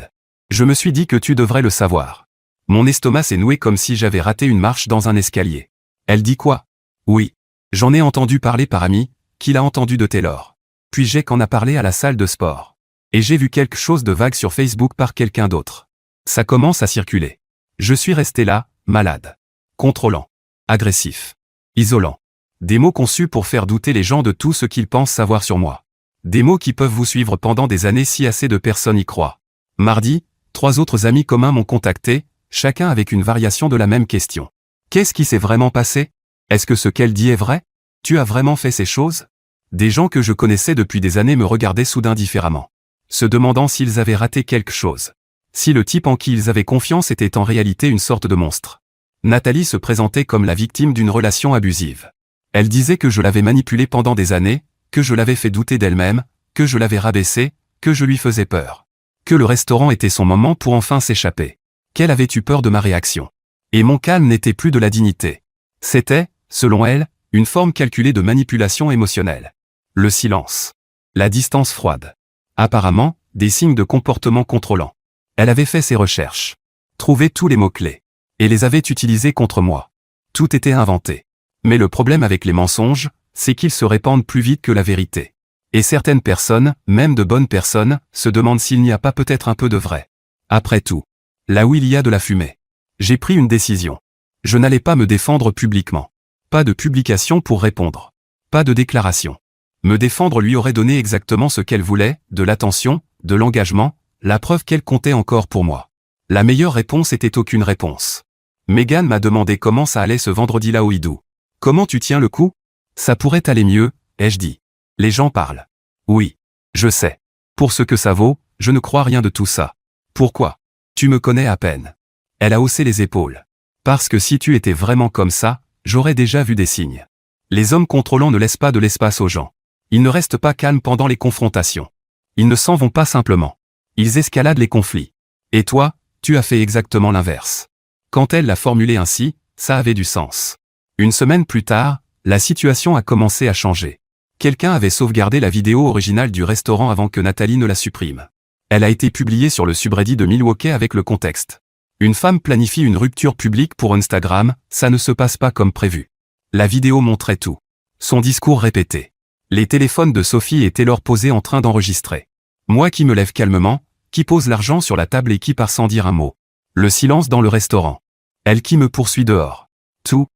Je me suis dit que tu devrais le savoir. » Mon estomac s'est noué comme si j'avais raté une marche dans un escalier. Elle dit quoi? Oui. J'en ai entendu parler par ami, qu'il a entendu de Taylor. Puis Jake en a parlé à la salle de sport. Et j'ai vu quelque chose de vague sur Facebook par quelqu'un d'autre. Ça commence à circuler. Je suis resté là, malade. Contrôlant. Agressif. Isolant. Des mots conçus pour faire douter les gens de tout ce qu'ils pensent savoir sur moi. Des mots qui peuvent vous suivre pendant des années si assez de personnes y croient. Mardi, 3 autres amis communs m'ont contacté, chacun avec une variation de la même question. Qu'est-ce qui s'est vraiment passé? Est-ce que ce qu'elle dit est vrai? Tu as vraiment fait ces choses? Des gens que je connaissais depuis des années me regardaient soudain différemment, se demandant s'ils avaient raté quelque chose. Si le type en qui ils avaient confiance était en réalité une sorte de monstre. Nathalie se présentait comme la victime d'une relation abusive. Elle disait que je l'avais manipulée pendant des années, que je l'avais fait douter d'elle-même, que je l'avais rabaissée, que je lui faisais peur. Que le restaurant était son moment pour enfin s'échapper. Qu'elle avait eu peur de ma réaction. Et mon calme n'était plus de la dignité. C'était, selon elle, une forme calculée de manipulation émotionnelle. Le silence. La distance froide. Apparemment, des signes de comportement contrôlant. Elle avait fait ses recherches. Trouvé tous les mots-clés. Et les avait utilisés contre moi. Tout était inventé. Mais le problème avec les mensonges, c'est qu'ils se répandent plus vite que la vérité. Et certaines personnes, même de bonnes personnes, se demandent s'il n'y a pas peut-être un peu de vrai. Après tout, là où il y a de la fumée. J'ai pris une décision. Je n'allais pas me défendre publiquement. Pas de publication pour répondre. Pas de déclaration. Me défendre lui aurait donné exactement ce qu'elle voulait, de l'attention, de l'engagement, la preuve qu'elle comptait encore pour moi. La meilleure réponse était aucune réponse. Megan m'a demandé comment ça allait ce vendredi-là au Hidou. Comment tu tiens le coup? Ça pourrait aller mieux, ai-je dit. Les gens parlent. Oui. Je sais. Pour ce que ça vaut, je ne crois rien de tout ça. Pourquoi? Tu me connais à peine. Elle a haussé les épaules. Parce que si tu étais vraiment comme ça, j'aurais déjà vu des signes. Les hommes contrôlants ne laissent pas de l'espace aux gens. Ils ne restent pas calmes pendant les confrontations. Ils ne s'en vont pas simplement. Ils escaladent les conflits. Et toi, tu as fait exactement l'inverse. Quand elle l'a formulé ainsi, ça avait du sens. Une semaine plus tard, la situation a commencé à changer. Quelqu'un avait sauvegardé la vidéo originale du restaurant avant que Nathalie ne la supprime. Elle a été publiée sur le subreddit de Milwaukee avec le contexte. Une femme planifie une rupture publique pour Instagram, ça ne se passe pas comme prévu. La vidéo montrait tout. Son discours répété. Les téléphones de Sophie et Taylor posés en train d'enregistrer. Moi qui me lève calmement, qui pose l'argent sur la table et qui part sans dire un mot. Le silence dans le restaurant. Elle qui me poursuit dehors. Tout.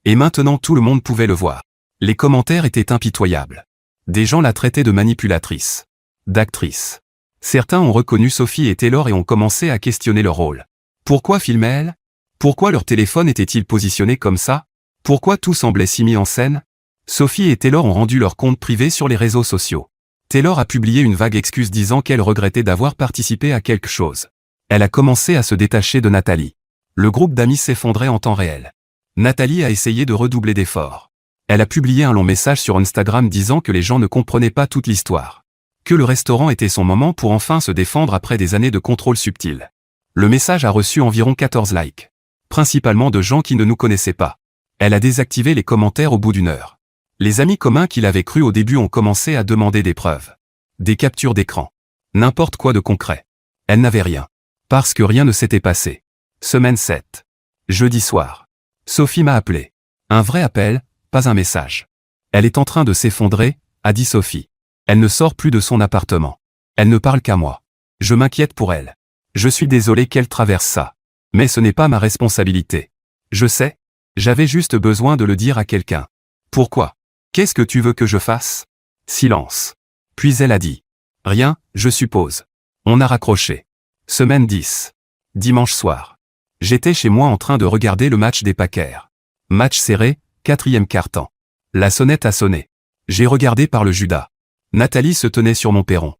Et maintenant tout le monde pouvait le voir. Les commentaires étaient impitoyables. Des gens la traitaient de manipulatrice. D'actrice. Certains ont reconnu Sophie et Taylor et ont commencé à questionner leur rôle. Pourquoi filmaient-elles? Pourquoi leur téléphone était-il positionné comme ça? Pourquoi tout semblait si mis en scène? Sophie et Taylor ont rendu leur compte privé sur les réseaux sociaux. Taylor a publié une vague excuse disant qu'elle regrettait d'avoir participé à quelque chose. Elle a commencé à se détacher de Nathalie. Le groupe d'amis s'effondrait en temps réel. Nathalie a essayé de redoubler d'efforts. Elle a publié un long message sur Instagram disant que les gens ne comprenaient pas toute l'histoire. Que le restaurant était son moment pour enfin se défendre après des années de contrôle subtil. Le message a reçu environ 14 likes. Principalement de gens qui ne nous connaissaient pas. Elle a désactivé les commentaires au bout d'1 heure. Les amis communs qui l'avaient cru au début ont commencé à demander des preuves. Des captures d'écran. N'importe quoi de concret. Elle n'avait rien. Parce que rien ne s'était passé. Semaine 7. Jeudi soir. Sophie m'a appelé. Un vrai appel, pas un message. Elle est en train de s'effondrer, a dit Sophie. Elle ne sort plus de son appartement. Elle ne parle qu'à moi. Je m'inquiète pour elle. Je suis désolé qu'elle traverse ça. Mais ce n'est pas ma responsabilité. Je sais. J'avais juste besoin de le dire à quelqu'un. Pourquoi? Qu'est-ce que tu veux que je fasse? Silence. Puis elle a dit. Rien, je suppose. On a raccroché. Semaine 10. Dimanche soir. J'étais chez moi en train de regarder le match des Packers. Match serré, 4e quart-temps. La sonnette a sonné. J'ai regardé par le Judas. Nathalie se tenait sur mon perron.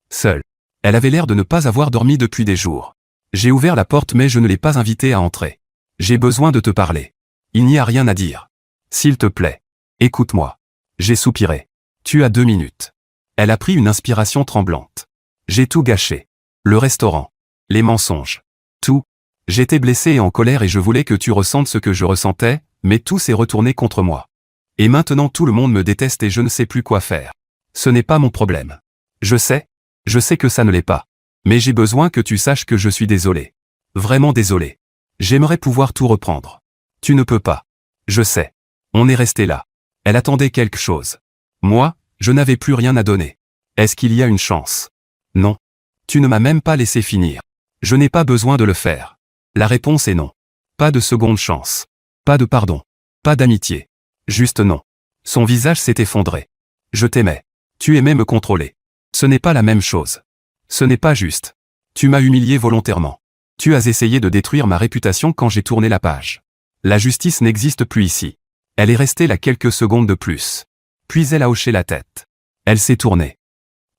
Seule. Elle avait l'air de ne pas avoir dormi depuis des jours. J'ai ouvert la porte mais je ne l'ai pas invitée à entrer. J'ai besoin de te parler. Il n'y a rien à dire. S'il te plaît. Écoute-moi. J'ai soupiré. Tu as 2 minutes. Elle a pris une inspiration tremblante. J'ai tout gâché. Le restaurant. Les mensonges. Tout. J'étais blessé et en colère et je voulais que tu ressentes ce que je ressentais, mais tout s'est retourné contre moi. Et maintenant tout le monde me déteste et je ne sais plus quoi faire. Ce n'est pas mon problème. Je sais que ça ne l'est pas. Mais j'ai besoin que tu saches que je suis désolé. Vraiment désolé. J'aimerais pouvoir tout reprendre. Tu ne peux pas. Je sais. On est resté là. Elle attendait quelque chose. Moi, je n'avais plus rien à donner. Est-ce qu'il y a une chance? Non. Tu ne m'as même pas laissé finir. Je n'ai pas besoin de le faire. La réponse est non. Pas de seconde chance. Pas de pardon. Pas d'amitié. Juste non. Son visage s'est effondré. Je t'aimais. Tu aimais me contrôler. Ce n'est pas la même chose. Ce n'est pas juste. Tu m'as humilié volontairement. Tu as essayé de détruire ma réputation quand j'ai tourné la page. La justice n'existe plus ici. Elle est restée là quelques secondes de plus. Puis elle a hoché la tête. Elle s'est tournée.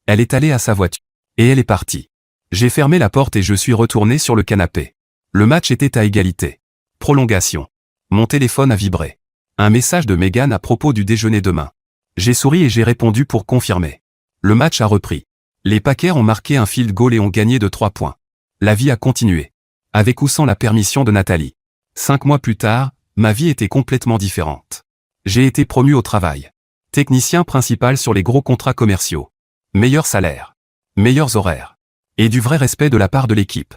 Elle est allée à sa voiture. Et elle est partie. J'ai fermé la porte et je suis retourné sur le canapé. Le match était à égalité. Prolongation. Mon téléphone a vibré. Un message de Megan à propos du déjeuner demain. J'ai souri et j'ai répondu pour confirmer. Le match a repris. Les Packers ont marqué un field goal et ont gagné de 3 points. La vie a continué. Avec ou sans la permission de Nathalie. 5 mois plus tard, ma vie était complètement différente. J'ai été promu au travail. Technicien principal sur les gros contrats commerciaux. Meilleur salaire. Meilleurs horaires. Et du vrai respect de la part de l'équipe.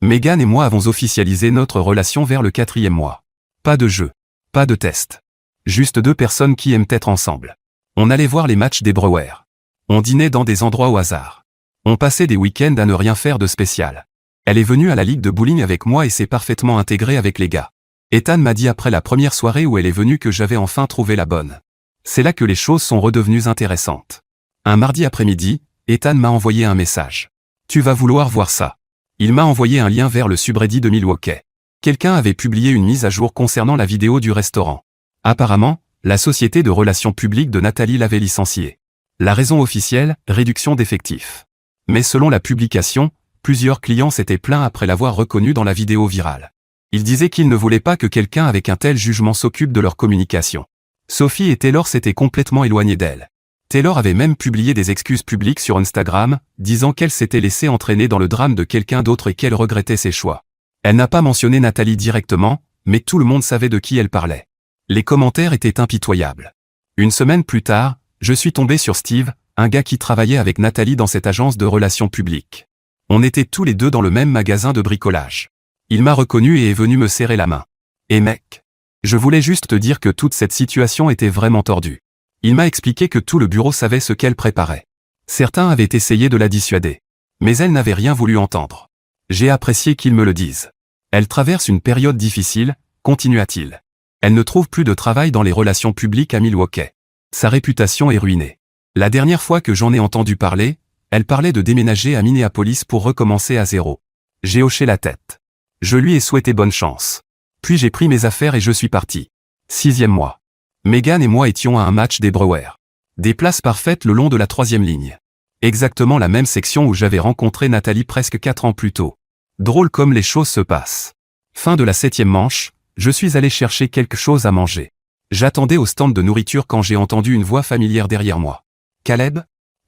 Megan et moi avons officialisé notre relation vers le 4e mois. Pas de jeu. Pas de test. Juste 2 personnes qui aiment être ensemble. On allait voir les matchs des Brewers. On dînait dans des endroits au hasard. On passait des week-ends à ne rien faire de spécial. Elle est venue à la ligue de bowling avec moi et s'est parfaitement intégrée avec les gars. Ethan m'a dit après la première soirée où elle est venue que j'avais enfin trouvé la bonne. C'est là que les choses sont redevenues intéressantes. Un mardi après-midi, Ethan m'a envoyé un message. Tu vas vouloir voir ça. Il m'a envoyé un lien vers le subreddit de Milwaukee. Quelqu'un avait publié une mise à jour concernant la vidéo du restaurant. Apparemment, la société de relations publiques de Nathalie l'avait licenciée. La raison officielle, réduction d'effectifs. Mais selon la publication, plusieurs clients s'étaient plaints après l'avoir reconnue dans la vidéo virale. Ils disaient qu'ils ne voulaient pas que quelqu'un avec un tel jugement s'occupe de leur communication. Sophie et Taylor s'étaient complètement éloignés d'elle. Taylor avait même publié des excuses publiques sur Instagram, disant qu'elle s'était laissée entraîner dans le drame de quelqu'un d'autre et qu'elle regrettait ses choix. Elle n'a pas mentionné Nathalie directement, mais tout le monde savait de qui elle parlait. Les commentaires étaient impitoyables. Une semaine plus tard, je suis tombé sur Steve, un gars qui travaillait avec Nathalie dans cette agence de relations publiques. On était tous les deux dans le même magasin de bricolage. Il m'a reconnu et est venu me serrer la main. Et mec, je voulais juste te dire que toute cette situation était vraiment tordue. Il m'a expliqué que tout le bureau savait ce qu'elle préparait. Certains avaient essayé de la dissuader. Mais elle n'avait rien voulu entendre. J'ai apprécié qu'ils me le disent. Elle traverse une période difficile, continua-t-il. Elle ne trouve plus de travail dans les relations publiques à Milwaukee. Sa réputation est ruinée. La dernière fois que j'en ai entendu parler, elle parlait de déménager à Minneapolis pour recommencer à zéro. J'ai hoché la tête. Je lui ai souhaité bonne chance. Puis j'ai pris mes affaires et je suis parti. 6e mois. Megan et moi étions à un match des Brewers. Des places parfaites le long de la 3e ligne. Exactement la même section où j'avais rencontré Nathalie presque 4 ans plus tôt. Drôle comme les choses se passent. Fin de la 7e manche, je suis allé chercher quelque chose à manger. J'attendais au stand de nourriture quand j'ai entendu une voix familière derrière moi. Caleb?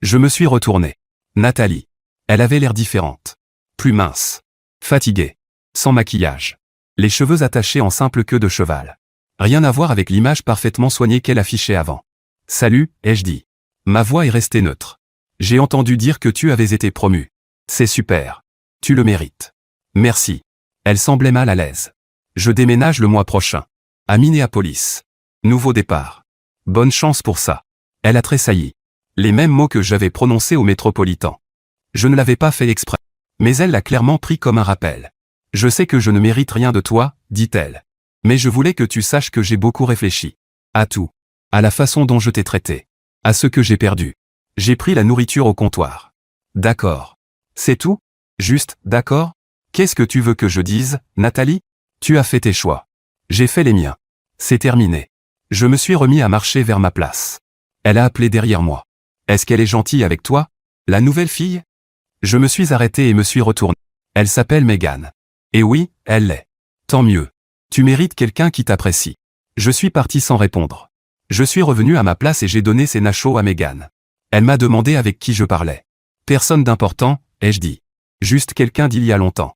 Je me suis retourné. Nathalie. Elle avait l'air différente. Plus mince. Fatiguée. Sans maquillage. Les cheveux attachés en simple queue de cheval. Rien à voir avec l'image parfaitement soignée qu'elle affichait avant. Salut, ai-je dit. Ma voix est restée neutre. J'ai entendu dire que tu avais été promu. C'est super. Tu le mérites. Merci. Elle semblait mal à l'aise. Je déménage le mois prochain. À Minneapolis. Nouveau départ. Bonne chance pour ça. Elle a tressailli. Les mêmes mots que j'avais prononcés au Métropolitan. Je ne l'avais pas fait exprès. Mais elle l'a clairement pris comme un rappel. Je sais que je ne mérite rien de toi, dit-elle. Mais je voulais que tu saches que j'ai beaucoup réfléchi. À tout. À la façon dont je t'ai traité. À ce que j'ai perdu. J'ai pris la nourriture au comptoir. D'accord. C'est tout? Juste, d'accord? Qu'est-ce que tu veux que je dise, Nathalie? Tu as fait tes choix. J'ai fait les miens. C'est terminé. Je me suis remis à marcher vers ma place. Elle a appelé derrière moi. Est-ce qu'elle est gentille avec toi? La nouvelle fille? Je me suis arrêté et me suis retourné. Elle s'appelle Megan. Et oui, elle l'est. Tant mieux. Tu mérites quelqu'un qui t'apprécie. Je suis parti sans répondre. Je suis revenu à ma place et j'ai donné ses nachos à Megan. Elle m'a demandé avec qui je parlais. Personne d'important, ai-je dit. Juste quelqu'un d'il y a longtemps.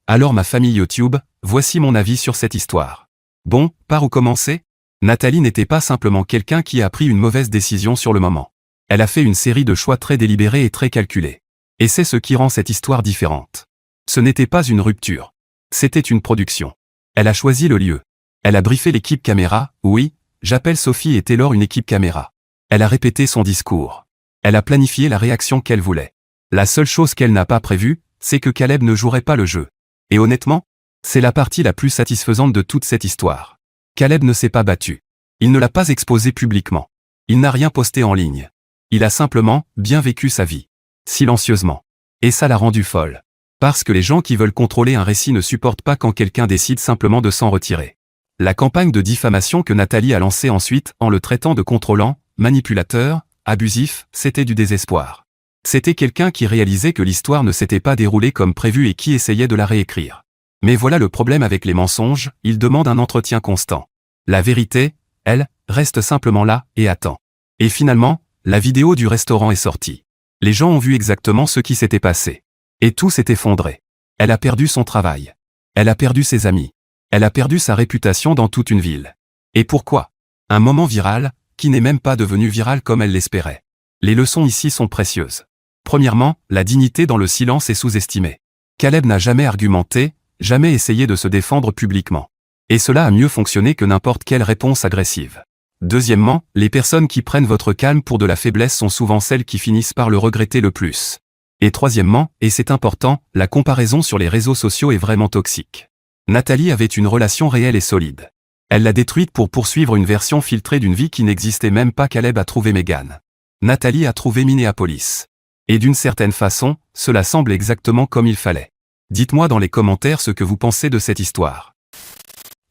Alors ma famille YouTube, voici mon avis sur cette histoire. Bon, par où commencer? Nathalie n'était pas simplement quelqu'un qui a pris une mauvaise décision sur le moment. Elle a fait une série de choix très délibérés et très calculés. Et c'est ce qui rend cette histoire différente. Ce n'était pas une rupture. C'était une production. Elle a choisi le lieu. Elle a briefé l'équipe caméra, oui, j'appelle Sophie et Taylor une équipe caméra. Elle a répété son discours. Elle a planifié la réaction qu'elle voulait. La seule chose qu'elle n'a pas prévue, c'est que Caleb ne jouerait pas le jeu. Et honnêtement, c'est la partie la plus satisfaisante de toute cette histoire. Caleb ne s'est pas battu. Il ne l'a pas exposé publiquement. Il n'a rien posté en ligne. Il a simplement bien vécu sa vie. Silencieusement. Et ça l'a rendu folle. Parce que les gens qui veulent contrôler un récit ne supportent pas quand quelqu'un décide simplement de s'en retirer. La campagne de diffamation que Nathalie a lancée ensuite en le traitant de contrôlant, manipulateur, abusif, c'était du désespoir. C'était quelqu'un qui réalisait que l'histoire ne s'était pas déroulée comme prévu et qui essayait de la réécrire. Mais voilà le problème avec les mensonges, ils demandent un entretien constant. La vérité, elle, reste simplement là et attend. Et finalement, la vidéo du restaurant est sortie. Les gens ont vu exactement ce qui s'était passé. Et tout s'est effondré. Elle a perdu son travail. Elle a perdu ses amis. Elle a perdu sa réputation dans toute une ville. Et pourquoi? Un moment viral, qui n'est même pas devenu viral comme elle l'espérait. Les leçons ici sont précieuses. Premièrement, la dignité dans le silence est sous-estimée. Caleb n'a jamais argumenté, jamais essayé de se défendre publiquement. Et cela a mieux fonctionné que n'importe quelle réponse agressive. Deuxièmement, les personnes qui prennent votre calme pour de la faiblesse sont souvent celles qui finissent par le regretter le plus. Et troisièmement, et c'est important, la comparaison sur les réseaux sociaux est vraiment toxique. Nathalie avait une relation réelle et solide. Elle l'a détruite pour poursuivre une version filtrée d'une vie qui n'existait même pas. Caleb a trouvé Megan. Nathalie a trouvé Minneapolis. Et d'une certaine façon, cela semble exactement comme il fallait. Dites-moi dans les commentaires ce que vous pensez de cette histoire.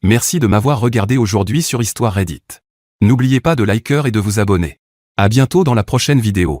Merci de m'avoir regardé aujourd'hui sur Histoire Reddit. N'oubliez pas de liker et de vous abonner. À bientôt dans la prochaine vidéo.